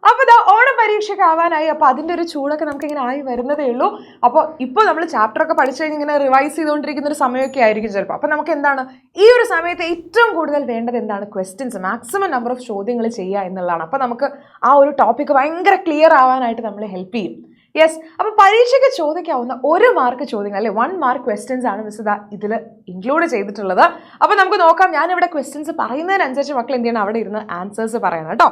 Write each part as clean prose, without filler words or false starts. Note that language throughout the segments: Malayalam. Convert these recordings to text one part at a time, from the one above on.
അപ്പോൾ ഇതാ ഓണം പരീക്ഷയ്ക്ക് ആവാനായി. അപ്പോൾ അതിൻ്റെ ഒരു ചൂടൊക്കെ നമുക്കിങ്ങനെ ആയി വരുന്നതേ ഉള്ളൂ. അപ്പോൾ ഇപ്പോൾ നമ്മൾ ചാപ്റ്ററൊക്കെ പഠിച്ചു കഴിഞ്ഞ് ഇങ്ങനെ റിവൈസ് ചെയ്തുകൊണ്ടിരിക്കുന്ന ഒരു സമയമൊക്കെ ആയിരിക്കും ചിലപ്പോൾ. അപ്പോൾ നമുക്ക് എന്താണ് ഈ ഒരു സമയത്ത് ഏറ്റവും കൂടുതൽ വേണ്ടത് എന്താണ്? ക്വസ്റ്റ്യൻസ്, മാക്സിമം നമ്പർ ഓഫ് ചോദ്യങ്ങൾ ചെയ്യുക എന്നുള്ളതാണ്. അപ്പോൾ നമുക്ക് ആ ഒരു ടോപ്പിക്ക് ഭയങ്കര ക്ലിയർ ആവാനായിട്ട് നമ്മളെ ഹെൽപ്പ് ചെയ്യും. യെസ്, അപ്പോൾ പരീക്ഷയ്ക്ക് ചോദിക്കാവുന്ന 1 മാർക്ക് ചോദ്യങ്ങൾ അല്ലെ 1 മാർക്ക് ക്വസ്റ്റ്യൻസ് ആണ് മിസ് ഇതിൽ ഇൻക്ലൂഡ് ചെയ്തിട്ടുള്ളത്. അപ്പോൾ നമുക്ക് നോക്കാം. ഞാനിവിടെ ക്വസ്റ്റ്യൻസ് പറയുന്നതിനനുസരിച്ച് മക്കൾ എന്ത് ചെയ്യണം? അവിടെ ഇരുന്ന് ആൻസേഴ്സ് പറയണം കേട്ടോ.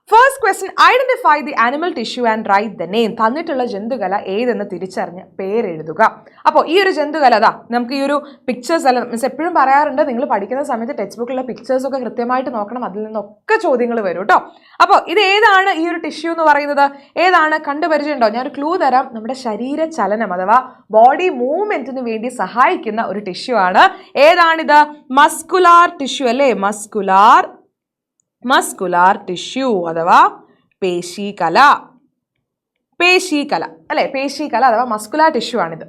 First question, identify the animal tissue and write the name. തന്നിട്ടുള്ള ജന്തുകല ഏതെന്ന് തിരിച്ചറിഞ്ഞ് പേരെഴുതുക. അപ്പോൾ ഈ ഒരു ജന്തുകല അതാ നമുക്ക് ഈ ഒരു പിക്ചേഴ്സ് അല്ല മിസ് എപ്പോഴും പറയാറുണ്ട്, നിങ്ങൾ പഠിക്കുന്ന സമയത്ത് ടെക്സ്റ്റ് ബുക്കിലുള്ള പിക്ചേഴ്സൊക്കെ കൃത്യമായിട്ട് നോക്കണം, അതിൽ നിന്നൊക്കെ ചോദ്യങ്ങൾ വരും കേട്ടോ. അപ്പോൾ ഇത് ഏതാണ് ഈ ഒരു ടിഷ്യൂ എന്ന് പറയുന്നത്? ഏതാണ്? കണ്ടുപരിചയമുണ്ടോ? ഞാനൊരു ക്ലൂ തരാം. നമ്മുടെ ശരീര ചലനം അഥവാ ബോഡി മൂവ്മെന്റിന് വേണ്ടി സഹായിക്കുന്ന ഒരു ടിഷ്യൂ ആണ്. ഏതാണിത്? മസ്കുലാർ ടിഷ്യൂ അല്ലേ? മസ്കുലാർ ടിഷ്യൂ അഥവാ പേശീകല അല്ലെ? പേശീകല അഥവാ മസ്കുലാർ ടിഷ്യൂ ആണിത്.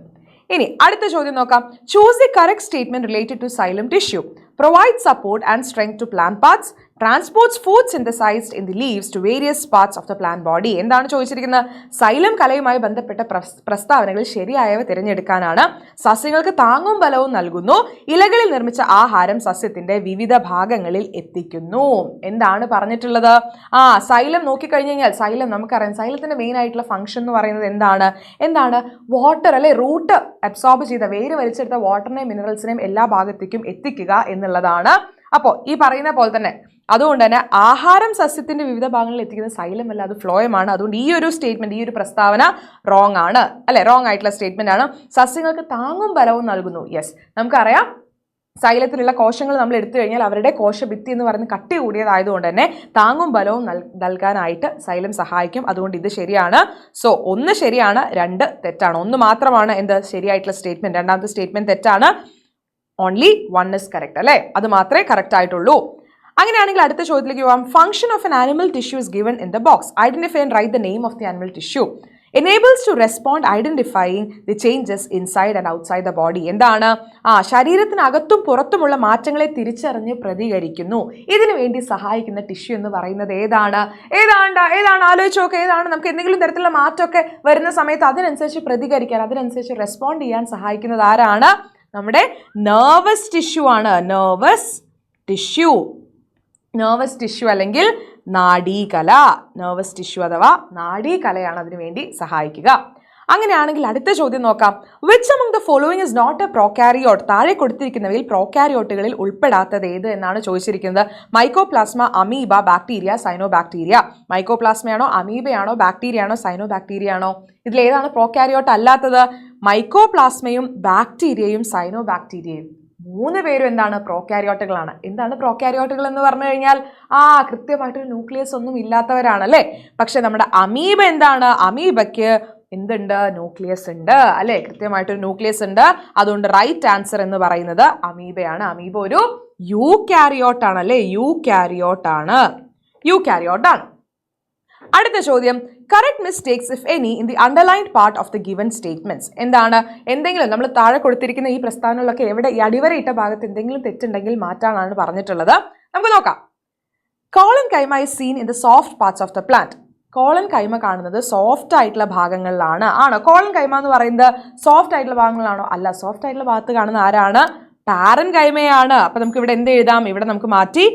ഇനി അടുത്ത ചോദ്യം നോക്കാം. Choose the correct statement related to xylem tissue. Provide support and strength to plant parts. Transports food synthesized in the leaves to various parts of the plant body. എന്താണ് ചോദിച്ചിരിക്കുന്നത്? സൈലം കലയുമായി ബന്ധപ്പെട്ട പ്രസ്താവനകൾ ശരിയായവ തിരഞ്ഞെടുക്കാനാണ്. സസ്യങ്ങൾക്ക് താങ്ങും ബലവും നൽകുന്നു. ഇലകളിൽ നിർമ്മിച്ച ആഹാരം സസ്യത്തിന്റെ വിവിധ ഭാഗങ്ങളിൽ എത്തിക്കുന്നു. എന്താണ് പറഞ്ഞിട്ടുള്ളത്? സൈലം നോക്കിക്കഴിഞ്ഞു കഴിഞ്ഞാൽ സൈലം നമുക്കറിയാം. സൈലത്തിന്റെ മെയിൻ ആയിട്ടുള്ള ഫംഗ്ഷൻ എന്ന് പറയുന്നത് എന്താണ്? വാട്ടർ അല്ലെ? റൂട്ട് അബ്സോർബ് ചെയ്ത, വേര് വലിച്ചെടുത്ത വാട്ടറിനെയും മിനറൽസിനെയും എല്ലാ ഭാഗത്തേക്കും എത്തിക്കുക എന്നുള്ളതാണ്. അപ്പോൾ ഈ പറയുന്ന പോലെ തന്നെ അതുകൊണ്ട് തന്നെ ആഹാരം സസ്യത്തിന്റെ വിവിധ ഭാഗങ്ങളിൽ എത്തിക്കുന്ന സൈലം അല്ല, അത് ഫ്ലോയമാണ്. അതുകൊണ്ട് ഈ ഒരു സ്റ്റേറ്റ്മെന്റ്, ഈ ഒരു പ്രസ്താവന റോങ് ആണ് അല്ലെ? റോങ് ആയിട്ടുള്ള സ്റ്റേറ്റ്മെന്റ് ആണ്. സസ്യങ്ങൾക്ക് താങ്ങും ബലവും നൽകുന്നു. യെസ്, നമുക്കറിയാം സൈലത്തിലുള്ള കോശങ്ങൾ നമ്മൾ എടുത്തു കഴിഞ്ഞാൽ അവരുടെ കോശഭിത്തി എന്ന് പറയുന്നത് കട്ടി കൂടിയതായതുകൊണ്ട് തന്നെ താങ്ങും ബലവും നൽകാനായിട്ട് സൈലം സഹായിക്കും. അതുകൊണ്ട് ഇത് ശരിയാണ്. സോ 1 ശരിയാണ്, 2 തെറ്റാണ്. 1 മാത്രമാണ് എന്ത് ശരിയായിട്ടുള്ള സ്റ്റേറ്റ്മെന്റ്. രണ്ടാമത്തെ സ്റ്റേറ്റ്മെന്റ് തെറ്റാണ്. ഓൺലി 1 ഇസ് കറക്റ്റ് അല്ലേ? അത് മാത്രമേ കറക്റ്റ് ആയിട്ടുള്ളൂ. അങ്ങനെയാണെങ്കിൽ അടുത്ത ചോദ്യത്തിലേക്ക് പോകാം. Function of N animal tissue is given in the box. Identify and write the name of the animal tissue. enables to respond identifying the changes inside and outside the body. എന്താണ്? ശരീരത്തിനകത്തും പുറത്തുമുള്ള മാറ്റങ്ങളെ തിരിച്ചറിഞ്ഞ് പ്രതികരിക്കുന്നു. ഇതിനു വേണ്ടി സഹായിക്കുന്ന ടിഷ്യൂ എന്ന് പറയുന്നത് ഏതാണ്? ആലോചിച്ച് നോക്കുക. ഏതാണ്? നമുക്ക് എന്തെങ്കിലും തരത്തിലുള്ള മാറ്റമൊക്കെ വരുന്ന സമയത്ത് അതിനനുസരിച്ച് പ്രതികരിക്കാൻ, അതിനനുസരിച്ച് റെസ്പോണ്ട് ചെയ്യാൻ സഹായിക്കുന്നത് ആരാണ്? നമ്മുടെ നെർവസ് ടിഷ്യൂ ആണ്. നെർവസ് ടിഷ്യൂ അല്ലെങ്കിൽ നാഡീകല. നെർവസ് ടിഷ്യൂ അഥവാ നാഡീകലയാണ് അതിനു വേണ്ടി സഹായിക്കുക. അങ്ങനെയാണെങ്കിൽ അടുത്ത ചോദ്യം നോക്കാം. Which among the following is not a prokaryote? താഴെ കൊടുത്തിരിക്കുന്നവയിൽ പ്രോകാരിയോട്ടുകളിൽ ഉൾപ്പെടാത്തത് ഏത് എന്നാണ് ചോദിച്ചിരിക്കുന്നത്. Mycoplasma, amoeba, bacteria, cyanobacteria. മൈക്കോപ്ലാസ്മയാണോ, അമീബയാണോ, ബാക്ടീരിയയാണോ, സൈനോബാക്ടീരിയയാണോ? ഇതിലേതാണ് പ്രോകാരിയോട്ട് അല്ലാത്തത്? മൈക്കോപ്ലാസ്മയും ബാക്ടീരിയയും സൈനോബാക്ടീരിയയും. 3 പേരും എന്താണ്? പ്രോകാരിയോട്ടുകളാണ്. എന്താണ് പ്രോകാരിയോട്ടുകൾ എന്ന് പറഞ്ഞു കഴിഞ്ഞാൽ കൃത്യമായിട്ടൊരു ന്യൂക്ലിയസ് ഒന്നും ഇല്ലാത്തവരാണ് അല്ലേ? പക്ഷെ നമ്മുടെ അമീബ എന്താണ്? അമീബയ്ക്ക് എന്തുണ്ട്? ന്യൂക്ലിയസ് ഉണ്ട് അല്ലെ? കൃത്യമായിട്ടൊരു ന്യൂക്ലിയസ് ഉണ്ട്. അതുകൊണ്ട് റൈറ്റ് ആൻസർ എന്ന് പറയുന്നത് അമീബയാണ്. അമീബ ഒരു യൂകാരിയോട്ടാണ് അല്ലെ? യൂകാരിയോട്ടാണ്. അടുത്ത ചോദ്യം. Correct mistakes if any in the underlined part of the given statements. എന്താണ്? എന്തെങ്കിലും നമ്മൾ താഴെ കൊടുത്തിരിക്കുന്ന ഈ പ്രസ്താവനകളൊക്കെ എവിടെ ഈ അടിവരയിട്ട ഭാഗത്ത് എന്തെങ്കിലും തെറ്റുണ്ടെങ്കിൽ മാറ്റാനാണ് പറഞ്ഞിട്ടുള്ളത്. നമുക്ക് നോക്കാം. Collenchyma is seen in the soft parts of the plant. Collenchyma കാണുന്നത് സോഫ്റ്റ് ആയിട്ടുള്ള ഭാഗങ്ങളിലാണ്. ആണോ? കോളൻ കൈമ എന്ന് പറയുന്നത് സോഫ്റ്റ് ആയിട്ടുള്ള ഭാഗങ്ങളാണോ? അല്ല. സോഫ്റ്റ് ആയിട്ടുള്ള ഭാഗത്ത് കാണുന്ന ആരാണ്? പാരൻ കൈമയാണ്. അപ്പൊ നമുക്ക് ഇവിടെ എന്ത് എഴുതാം? ഇവിടെ നമുക്ക് മാറ്റി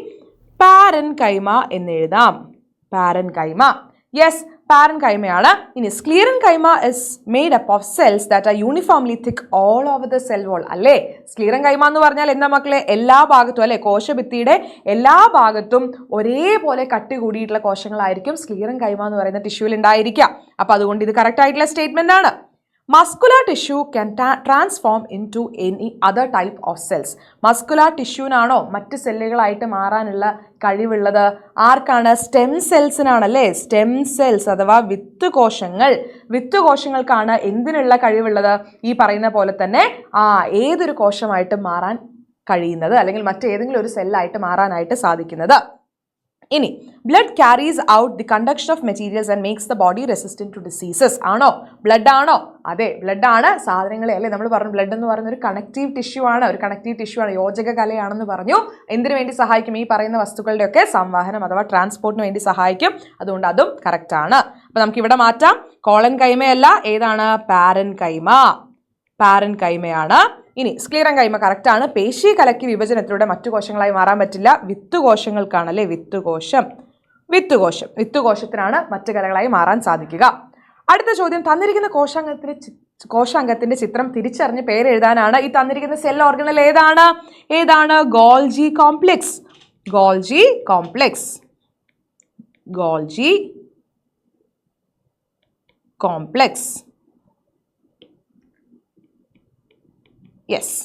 പാരൻ കൈമ എന്ന് എഴുതാം. Parenchyma. യെസ്, പാരൻ കൈമയാണ്. ഇനി sclerenchyma is made up of cells that are uniformly thick all over the cell wall അല്ലേ? സ്ക്ലീറൻ കൈമ എന്ന് പറഞ്ഞാൽ എന്താ മക്കളെ? എല്ലാ ഭാഗത്തും അല്ലെ? കോശഭിത്തിയുടെ എല്ലാ ഭാഗത്തും ഒരേപോലെ കട്ടി കൂടിയിട്ടുള്ള കോശങ്ങളായിരിക്കും സ്ക്ലീറൻ കൈമ എന്ന് പറയുന്ന ടിഷ്യൂവിൽ ഉണ്ടായിരിക്കുക. അപ്പൊ അതുകൊണ്ട് ഇത് കറക്റ്റ് ആയിട്ടുള്ള സ്റ്റേറ്റ്മെന്റ് ആണ്. Muscular tissue can transform into any other type of cells. മസ്കുലാർ ടിഷ്യൂനാണോ മറ്റ് സെല്ലുകളായിട്ട് മാറാനുള്ള കഴിവുള്ളത്? ആർക്കാണ്? സ്റ്റെം സെൽസിനാണ് അല്ലേ? സ്റ്റെം സെൽസ് അഥവാ വിത്തുകോശങ്ങൾക്കാണ് എന്തിനുള്ള കഴിവുള്ളത്? ഈ പറയുന്ന പോലെ തന്നെ ഏതൊരു കോശമായിട്ട് മാറാൻ കഴിയുന്നത് അല്ലെങ്കിൽ മറ്റേതെങ്കിലും ഒരു സെല്ലായിട്ട് മാറാനായിട്ട് സാധിക്കുന്നത്. ഇനി blood carries out the conduction of materials and makes the body resistant to diseases. ആണോ? ബ്ലഡ് ആണോ? അതെ, ബ്ലഡ് ആണ്. സാധനങ്ങളെ അല്ലേ നമ്മൾ പറഞ്ഞു, ബ്ലഡ് എന്ന് പറയുന്ന ഒരു കണക്റ്റീവ് ടിഷ്യൂ ആണ്, ഒരു കണക്റ്റീവ് ടിഷ്യൂ ആണ്, യോജക കലയാണെന്ന് പറഞ്ഞു. എന്തിനു വേണ്ടി സഹായിക്കും? ഈ പറയുന്ന വസ്തുക്കളുടെയൊക്കെ സംവാഹനം അഥവാ ട്രാൻസ്പോർട്ടിന് വേണ്ടി സഹായിക്കും. അതുകൊണ്ട് അതും കറക്റ്റ് ആണ്. അപ്പൊ നമുക്ക് ഇവിടെ മാറ്റാം. കോളൻ കൈമയല്ല, ഏതാണ്? പാരൻ കൈമ. പാരൻ കൈമയാണ്. ഇനി സ്ക്ലീറൻ കൈമ കറക്റ്റ് ആണ്. പേശി കലക്കി വിഭജനത്തിലൂടെ മറ്റു കോശങ്ങളായി മാറാൻ പറ്റില്ല. വിത്തുകോശങ്ങൾക്കാണല്ലേ വിത്തുകോശം. വിത്തുകോശത്തിനാണ് മറ്റു കലകളായി മാറാൻ സാധിക്കുക. അടുത്ത ചോദ്യം, തന്നിരിക്കുന്ന കോശാംഗത്തിന്റെ ചിത്രം തിരിച്ചറിഞ്ഞ് പേര് എഴുതാനാണ്. ഈ തന്നിരിക്കുന്ന സെൽ ഓർഗനൽ ഏതാണ്? Golgi complex. Golgi complex. Golgi complex. Yes.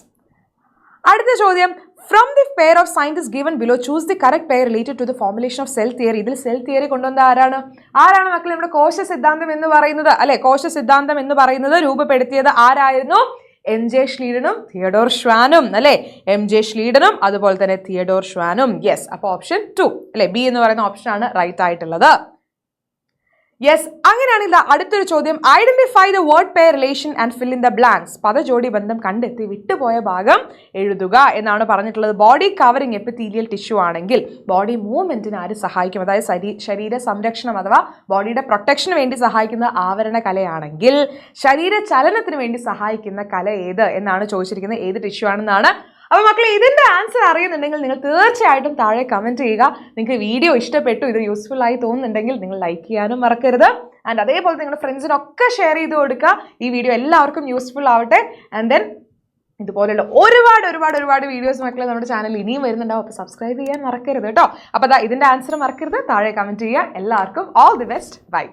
അടുത്ത ചോദ്യം, from the pair of scientist given below choose the correct pair related to the formulation of cell theory. ഇതിൽ സെൽ തിയറി കൊണ്ടുവന്ന ആരാണ് മക്കൾ? നമ്മുടെ കോശ സിദ്ധാന്തം എന്ന് പറയുന്നത് അല്ലെ, കോശ സിദ്ധാന്തം എന്ന് പറയുന്നത് രൂപപ്പെടുത്തിയത് ആരായിരുന്നു? എം ജെ ഷ്ലീഡനും തിയഡോർ ഷ്വാനും അല്ലെ. എം ജെ ഷ്ലീഡനും അതുപോലെ തന്നെ തിയഡോർ ഷ്വാനും. യെസ്. അപ്പോൾ ഓപ്ഷൻ 2 അല്ലെ, ബി എന്ന് പറയുന്ന ഓപ്ഷൻ ആണ് റൈറ്റ് ആയിട്ടുള്ളത്. യെസ്. അങ്ങനെയാണെങ്കിൽ അടുത്തൊരു ചോദ്യം, identify the word pair relation and fill in the blanks. പദജോഡി ബന്ധം കണ്ടെത്തി വിട്ടുപോയ ഭാഗം എഴുതുക എന്നാണ് പറഞ്ഞിട്ടുള്ളത്. ബോഡി കവറിംഗ് എപ്പിത്തീലിയൽ ടിഷ്യൂ ആണെങ്കിൽ ബോഡി മൂവ്മെന്റിന് ആര് സഹായിക്കും? അതായത് ശരീര സംരക്ഷണം അഥവാ ബോഡിയുടെ പ്രൊട്ടക്ഷന് വേണ്ടി സഹായിക്കുന്ന ആവരണ കലയാണെങ്കിൽ ശരീര ചലനത്തിന് വേണ്ടി സഹായിക്കുന്ന കല ഏത് എന്നാണ് ചോദിച്ചിരിക്കുന്നത്. ഏത് ടിഷ്യൂ ആണെന്നാണ്. അപ്പോൾ മക്കളെ, ഇതിൻ്റെ ആൻസർ അറിയുന്നുണ്ടെങ്കിൽ നിങ്ങൾ തീർച്ചയായിട്ടും താഴെ കമൻറ്റ് ചെയ്യുക. നിങ്ങൾക്ക് വീഡിയോ ഇഷ്ടപ്പെട്ടു, ഇത് യൂസ്ഫുൾ ആയി തോന്നുന്നുണ്ടെങ്കിൽ നിങ്ങൾ ലൈക്ക് ചെയ്യാനും മറക്കരുത്. ആൻഡ് അതേപോലെ നിങ്ങളുടെ ഫ്രണ്ട്സിനൊക്കെ ഷെയർ ചെയ്ത് കൊടുക്കുക. ഈ വീഡിയോ എല്ലാവർക്കും യൂസ്ഫുൾ ആവട്ടെ. ആൻഡ് ദെൻ ഇതുപോലെയുള്ള ഒരുപാട് വീഡിയോസ് മക്കളെ നമ്മുടെ ചാനലിൽ ഇനിയും വരുന്നുണ്ടാവും. അപ്പോൾ സബ്സ്ക്രൈബ് ചെയ്യാൻ മറക്കരുത് കേട്ടോ. അപ്പോൾ ഇതിൻ്റെ ആൻസർ മറക്കരുത്, താഴെ കമൻറ്റ് ചെയ്യുക. എല്ലാവർക്കും ഓൾ ദി ബെസ്റ്റ്. ബൈ.